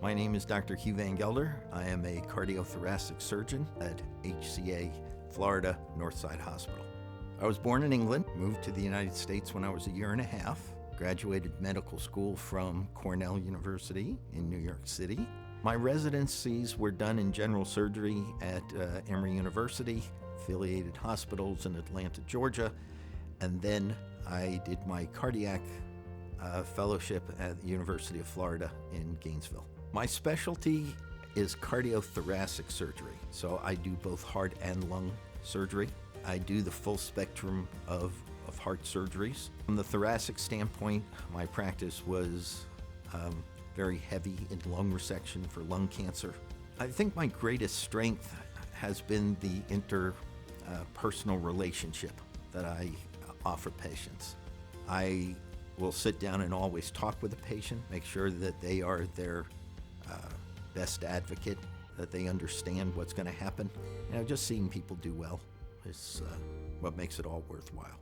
My name is Dr. Hugh Gelder. I am a cardiothoracic surgeon at HCA, Florida, Northside Hospital. I was born in England, moved to the United States when I was a year and a half, graduated medical school from Cornell University in New York City. My residencies were done in general surgery at Emory University, affiliated hospitals in Atlanta, Georgia, and then I did my cardiac fellowship at the University of Florida in Gainesville. My specialty is cardiothoracic surgery, so I do both heart and lung surgery. I do the full spectrum of heart surgeries. From the thoracic standpoint, my practice was very heavy in lung resection for lung cancer. I think my greatest strength has been the interpersonal relationship that I offer patients. I will sit down and always talk with the patient, make sure that they are their best advocate, that they understand what's going to happen. Just seeing people do well is what makes it all worthwhile.